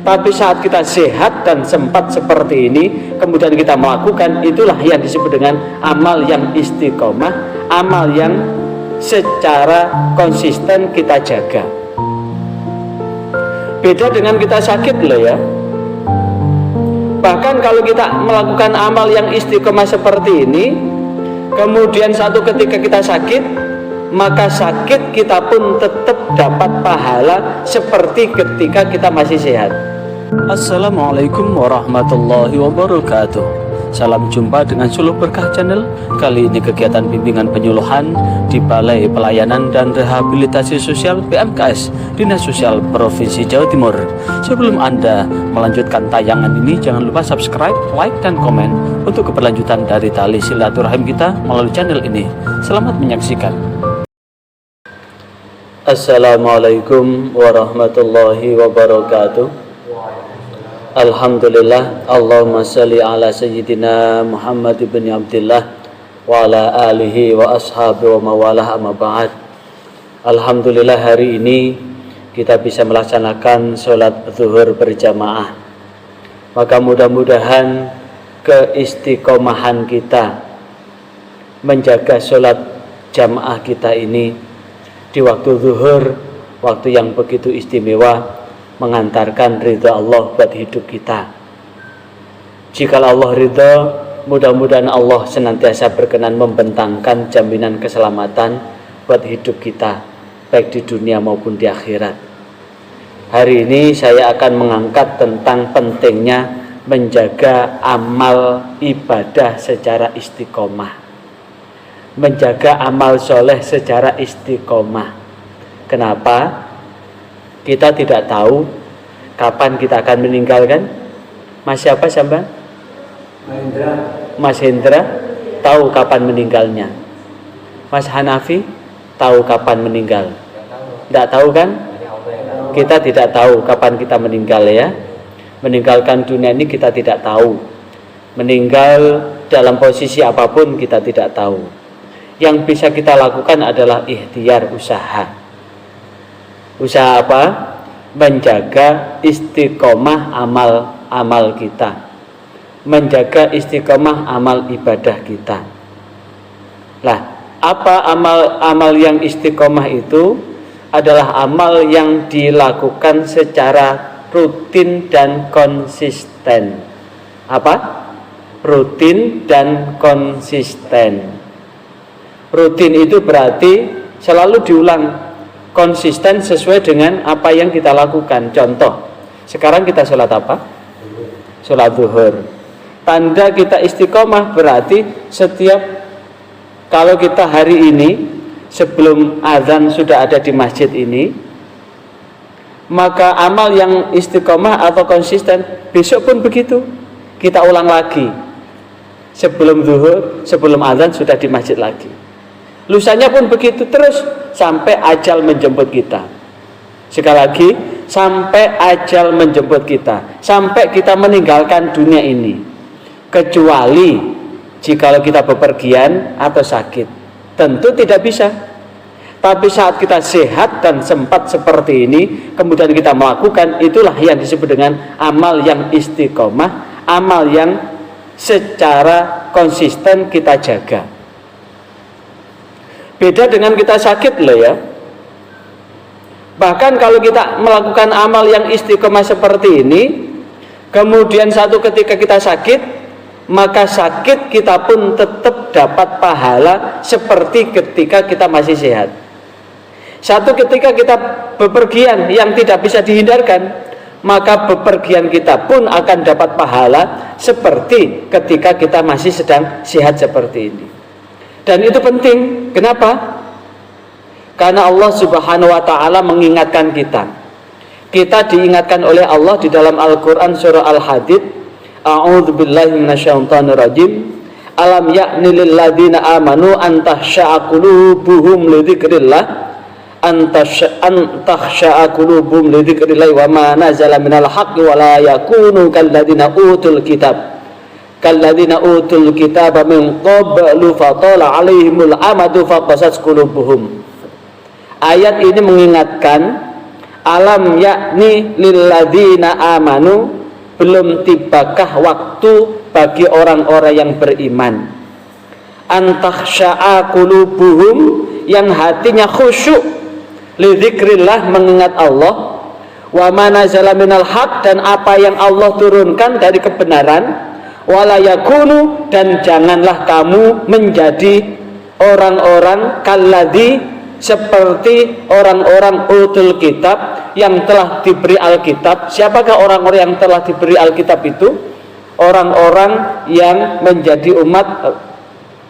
Tapi saat kita sehat dan sempat seperti ini, kemudian kita melakukan, itulah yang disebut dengan amal yang istiqomah, amal yang secara konsisten kita jaga. Beda dengan kita sakit loh ya. Bahkan kalau kita melakukan amal yang istiqomah seperti ini, kemudian satu ketika kita sakit, maka sakit kita pun tetap dapat pahala seperti ketika kita masih sehat. Assalamualaikum warahmatullahi wabarakatuh. Salam jumpa dengan Suluh Berkah Channel. Kali ini kegiatan bimbingan penyuluhan di Balai Pelayanan dan Rehabilitasi Sosial BMKS Dinas Sosial Provinsi Jawa Timur. Sebelum Anda melanjutkan tayangan ini, jangan lupa subscribe, like, dan komen untuk keberlanjutan dari tali silaturahim kita melalui channel ini. Selamat menyaksikan. Assalamualaikum warahmatullahi wabarakatuh. Alhamdulillah, Allahumma salli ala Sayyidina Muhammad ibn Abdillah wa ala alihi wa ashabi wa mawalah amma ba'd. Alhamdulillah, hari ini kita bisa melaksanakan sholat zuhur berjamaah. Maka mudah-mudahan keistiqomahan kita menjaga sholat jamaah kita ini di waktu zuhur, waktu yang begitu istimewa, mengantarkan ridha Allah buat hidup kita. Jika Allah ridha, mudah-mudahan Allah senantiasa berkenan membentangkan jaminan keselamatan buat hidup kita, baik di dunia maupun di akhirat. Hari ini saya akan mengangkat tentang pentingnya menjaga amal ibadah secara istiqomah, menjaga amal soleh secara istiqomah. Kenapa? Kita tidak tahu kapan kita akan meninggalkan. Mas siapa sampai? Mas Hendra tahu kapan meninggalnya. Mas Hanafi tahu kapan meninggal? Tidak tahu kan? Kita tidak tahu kapan kita meninggal ya. Meninggalkan dunia ini kita tidak tahu. Meninggal dalam posisi apapun kita tidak tahu. Yang bisa kita lakukan adalah ikhtiar, usaha. Usaha apa? Menjaga istiqomah amal kita, menjaga istiqomah amal ibadah kita. Lah, apa amal yang istiqomah itu? Adalah amal yang dilakukan secara rutin dan konsisten. Apa? Rutin dan konsisten. Rutin itu berarti selalu diulang, konsisten sesuai dengan apa yang kita lakukan. Contoh, sekarang kita sholat apa? Sholat zuhur. Tanda kita istiqomah berarti setiap, kalau kita hari ini sebelum azan sudah ada di masjid ini, maka amal yang istiqomah atau konsisten besok pun begitu, kita ulang lagi. Sebelum zuhur, sebelum azan sudah di masjid lagi. Lusanya pun begitu terus sampai ajal menjemput kita. Sekali lagi, sampai ajal menjemput kita, sampai kita meninggalkan dunia ini. Kecuali jikalau kita bepergian atau sakit, tentu tidak bisa. Tapi saat kita sehat dan sempat seperti ini, kemudian kita melakukan, itulah yang disebut dengan amal yang istiqomah, amal yang secara konsisten kita jaga. Beda dengan kita sakit loh ya. Bahkan kalau kita melakukan amal yang istiqomah seperti ini, kemudian satu ketika kita sakit, maka sakit kita pun tetap dapat pahala seperti ketika kita masih sehat. Satu ketika kita bepergian yang tidak bisa dihindarkan, maka bepergian kita pun akan dapat pahala seperti ketika kita masih sedang sehat seperti ini. Dan itu penting. Kenapa? Karena Allah Subhanahu wa ta'ala mengingatkan kita. Kita diingatkan oleh Allah di dalam Al-Quran surah Al-Hadid. A'udzubillahi minasyaitonirrajim. Alam ya'ni lil ladzina amanu an tahsya'a qulubuhum li dzikrillah. An tahsya'a qulubuhum li dzikrillah wa ma nazala minal haqqi wa la yakunu kal ladzina utul kitab. Kalladzina utul kitaba min qablu fatala alaihimul amadu faqasat qulubuhum. Ayat ini mengingatkan Alam yakni lilladzina amanu, belum tibakah waktu bagi orang-orang yang beriman, antakhsha'a qulubuhum, yang hatinya khusyuk, lidzikrillah, mengingat Allah, wa ma nazala minal haq, dan apa yang Allah turunkan dari kebenaran, wala yakunu, dan janganlah kamu menjadi orang-orang kalladzi, seperti orang-orang utul kitab, yang telah diberi Alkitab. Siapakah orang-orang yang telah diberi Alkitab itu? Orang-orang yang menjadi umat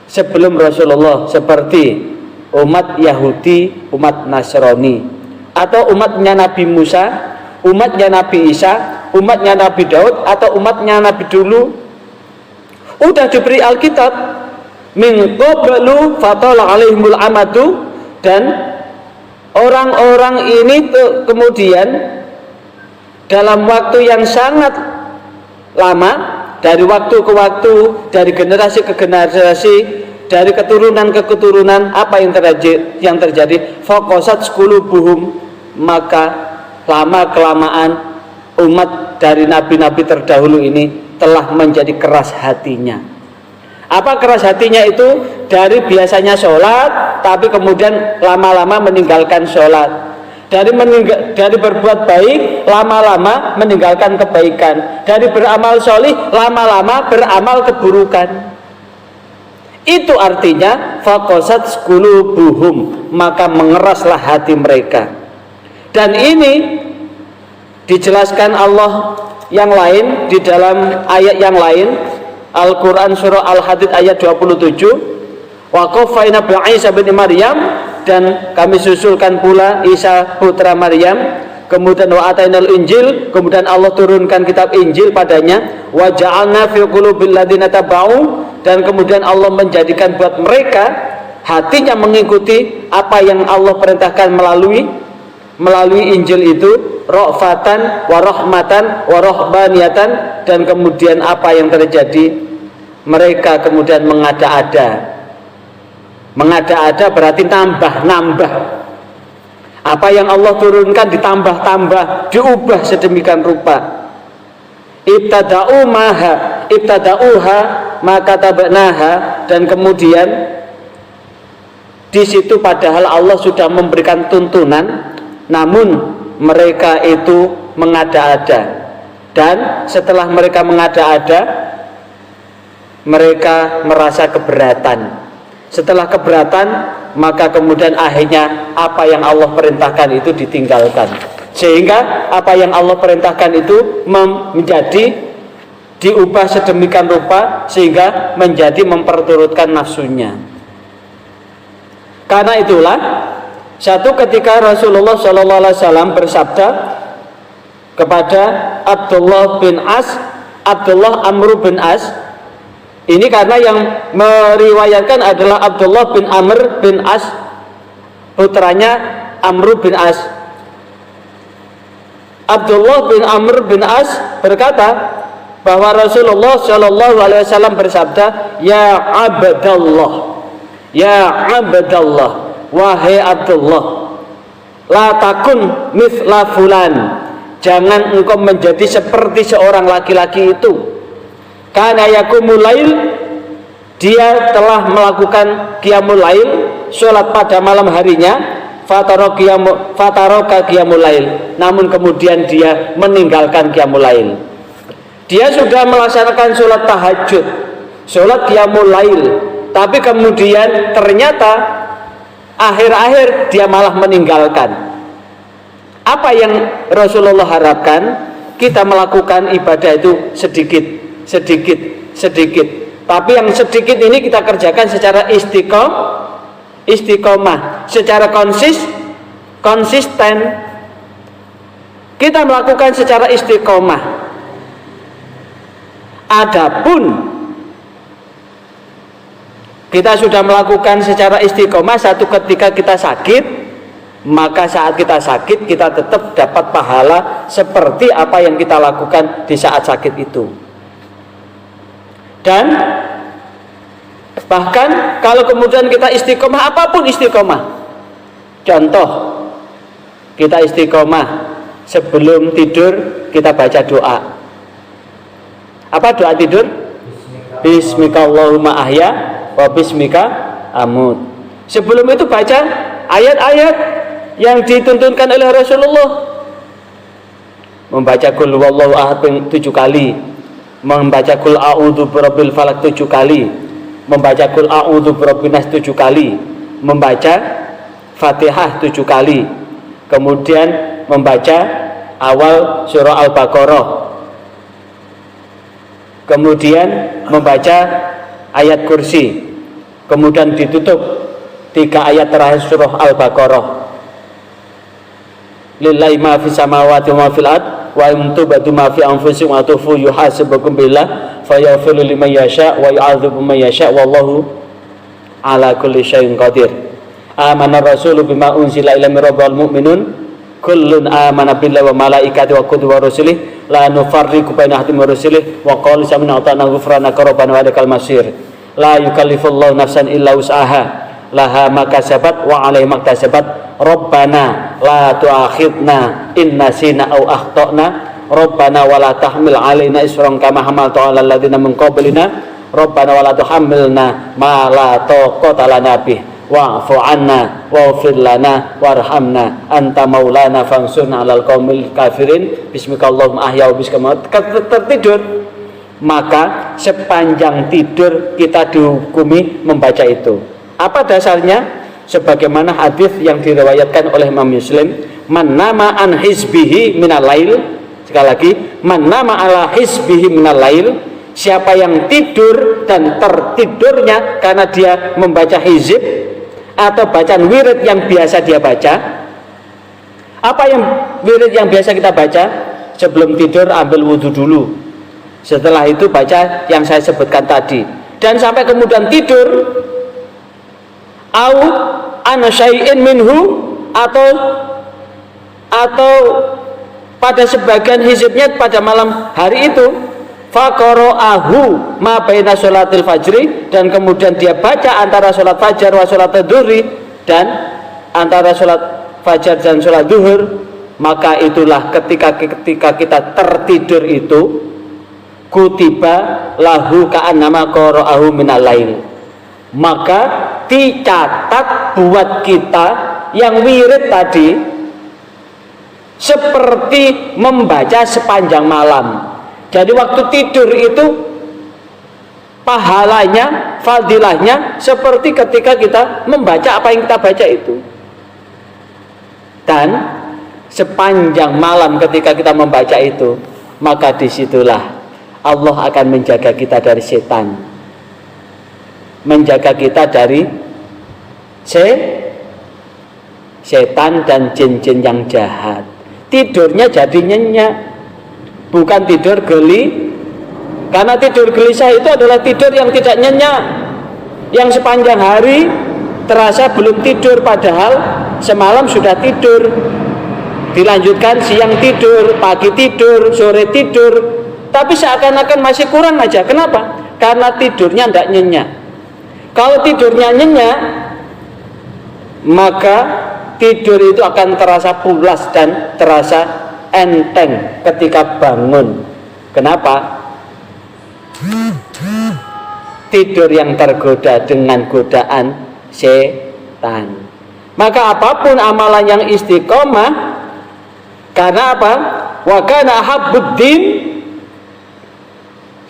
sebelum Rasulullah, seperti umat Yahudi, umat Nasrani, atau umatnya Nabi Musa, umatnya Nabi Isa, umatnya Nabi Daud, atau umatnya Nabi dulu. Udah diberi Alkitab. Min qablu fatala alaihimul amadu, dan orang-orang ini kemudian dalam waktu yang sangat lama, dari waktu ke waktu, dari generasi ke generasi, dari keturunan ke keturunan, apa yang terjadi? Faqasat qulubuhum, maka lama kelamaan umat dari nabi-nabi terdahulu ini telah menjadi keras hatinya. Apa keras hatinya itu? Dari biasanya sholat, tapi kemudian lama-lama meninggalkan sholat. Dari berbuat baik, lama-lama meninggalkan kebaikan. Dari beramal sholih, lama-lama beramal keburukan. Itu artinya faqasat qulubuhum, maka mengeraslah hati mereka. Dan ini dijelaskan Allah yang lain di dalam ayat yang lain, Al-Quran surah Al-Hadid ayat 27, wa qafaina bi Isa bin Maryam, dan kami susulkan pula Isa putra Maryam, kemudian wa atainal Injil, kemudian Allah turunkan kitab Injil padanya, wa ja'alna fi qulubil ladzina tabau, dan kemudian Allah menjadikan buat mereka hatinya mengikuti apa yang Allah perintahkan melalui Injil itu, ra'fatan wa rahmatan wa rahbaniyatan, dan kemudian apa yang terjadi? Mereka kemudian mengada-ada. Mengada-ada berarti nambah-nambah. Apa yang Allah turunkan ditambah-tambah, diubah sedemikian rupa. Ibtada'uha maka tabnaha, dan kemudian di situ padahal Allah sudah memberikan tuntunan, namun mereka itu mengada-ada. Dan setelah mereka mengada-ada, mereka merasa keberatan. Setelah keberatan, maka kemudian akhirnya apa yang Allah perintahkan itu ditinggalkan. Sehingga apa yang Allah perintahkan itu menjadi diubah sedemikian rupa sehingga menjadi memperturutkan nafsunya. Karena itulah satu ketika Rasulullah SAW bersabda kepada Abdullah bin As, Abdullah Amr bin As. Ini karena yang meriwayatkan adalah Abdullah bin Amr bin As, putranya Amr bin As. Abdullah bin Amr bin As berkata bahwa Rasulullah SAW bersabda, ya Abdallah, ya Abdallah, wahai Abdullah, la takun mithla fulan, jangan engkau menjadi seperti seorang laki-laki itu. Kana yakumul lail, dia telah melakukan qiyamul lail, sholat pada malam harinya, fataroka qiyamul lail, namun kemudian dia meninggalkan qiyamul lail. Dia sudah melaksanakan sholat tahajud, sholat qiyamul lail, tapi kemudian ternyata akhir-akhir dia malah meninggalkan. Apa yang Rasulullah harapkan? Kita melakukan ibadah itu sedikit, tapi yang sedikit ini kita kerjakan secara istiqomah, secara konsisten. Kita melakukan secara istiqomah. Adapun kita sudah melakukan secara istiqomah, satu ketika kita sakit, maka saat kita sakit kita tetap dapat pahala seperti apa yang kita lakukan di saat sakit itu. Dan bahkan kalau kemudian kita istiqomah, apapun istiqomah, contoh kita istiqomah. Sebelum tidur kita baca doa. Apa doa tidur? Bismika Allahumma ahya wa bismika amut. Sebelum itu baca ayat-ayat yang dituntunkan oleh Rasulullah. Membaca qul huwallahu ahad 7 kali, membaca qul a'udzu birabbil falaq 7 kali, membaca qul a'udzu birabbin nas 7 kali, membaca Fatihah 7 kali, kemudian membaca awal surah Al-Baqarah, kemudian membaca ayat kursi, kemudian ditutup 3 ayat terakhir surah Al-Baqarah. Lillahi ma fis samawati wa ma fil ard wa in tubdu ma fi anfusikum wa tufu yuhasibukum billah fayaghfiru liman yasha wa yu'adzibu man yasha wallahu ala kulli syai'in qadir. Amana rasulu bima unzila ila rabbil mu'minun kullun amana billahi wa malaikatihi wa kutubihi wa rusulihi la nufarriqu baina ahadin min rusulihi wa qalu sami'na wa ata'na ghufranaka rabbana wa ilaikal masir. La yukallifullahu nafsan illa wus'aha laha ma kasabat wa 'alaiha ma iktasabat. Rabbana la tu'akhidna in nasina aw akhtana. Rabbana wa la tahmil 'alaina isran kama hamaltu 'alal ladzina min qablina. Rabbana wa la tuhammilna ma la taqata lana bih wa'fu 'anna waghfir lana warhamna anta maulana fansurna 'alal qaumil kafirin. Bismikallahumma ahya wa bismika tertidur. Maka sepanjang tidur kita dihukumi membaca itu. Apa dasarnya? Sebagaimana hadis yang diriwayatkan oleh Imam Muslim, man nama an hizbihi minal lail. Sekali lagi, man nama ala hizbihi minal lail, siapa yang tidur dan tertidurnya karena dia membaca hizib atau bacaan wirid yang biasa dia baca. Apa yang wirid yang biasa kita baca? Sebelum tidur ambil wudhu dulu, setelah itu baca yang saya sebutkan tadi, dan sampai kemudian tidur. Au ana syai'in minhu, atau pada sebagian hizibnya pada malam hari itu faqara'ahu ma baina sholatil fajri, dan kemudian dia baca antara sholat fajar wa sholat dhuhri, dan antara sholat fajar dan sholat zuhur. Maka itulah ketika kita tertidur itu kutiba lahu ka'annama qara'ahu minal lail, maka dicatat buat kita yang wirid tadi seperti membaca sepanjang malam. Jadi waktu tidur itu pahalanya, fadilahnya seperti ketika kita membaca apa yang kita baca itu. Dan sepanjang malam ketika kita membaca itu, maka disitulah Allah akan menjaga kita dari setan, menjaga kita dari setan dan jin-jin yang jahat. Tidurnya jadi nyenyak, bukan tidur geli. Karena tidur gelisah itu adalah tidur yang tidak nyenyak, yang sepanjang hari terasa belum tidur, padahal semalam sudah tidur. Dilanjutkan siang tidur, pagi tidur, sore tidur, tapi seakan-akan masih kurang aja. Kenapa? Karena tidurnya tidak nyenyak. Kalau tidurnya nyenyak, maka tidur itu akan terasa pulas dan terasa enteng ketika bangun. Kenapa? Tidur yang tergoda dengan godaan setan. Maka apapun amalan yang istiqomah, karena apa? Wa kana habbuddin,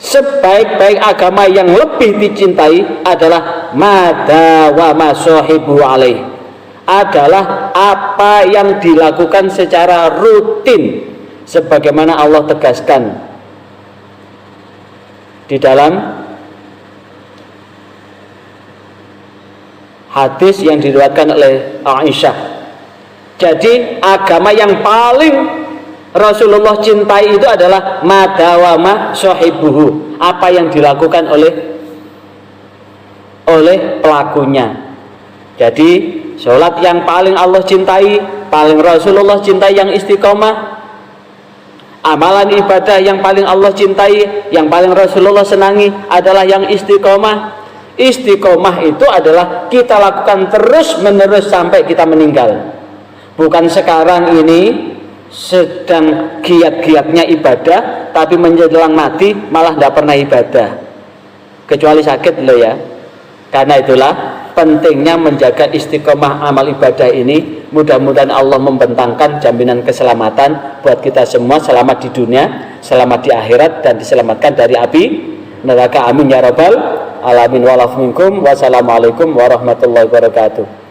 sebaik-baik agama yang lebih dicintai adalah madawama sahibu alaih, adalah apa yang dilakukan secara rutin, sebagaimana Allah tegaskan di dalam hadis yang diriwayatkan oleh Aisyah. Jadi agama yang paling Rasulullah cintai itu adalah madawama sahibuhu, apa yang dilakukan oleh pelakunya. Jadi sholat yang paling Allah cintai, paling Rasulullah cintai yang istiqomah. Amalan ibadah yang paling Allah cintai, yang paling Rasulullah senangi adalah yang istiqomah. Istiqomah itu adalah kita lakukan terus menerus sampai kita meninggal. Bukan sekarang ini sedang giat-giatnya ibadah, tapi menjelang mati malah tidak pernah ibadah, kecuali sakit loh ya. Karena itulah pentingnya menjaga istiqomah amal ibadah ini. Mudah-mudahan Allah membentangkan jaminan keselamatan buat kita semua, selamat di dunia, selamat di akhirat, dan diselamatkan dari api neraka. Amin ya rabbal alamin. Wassalamualaikum warahmatullahi wabarakatuh.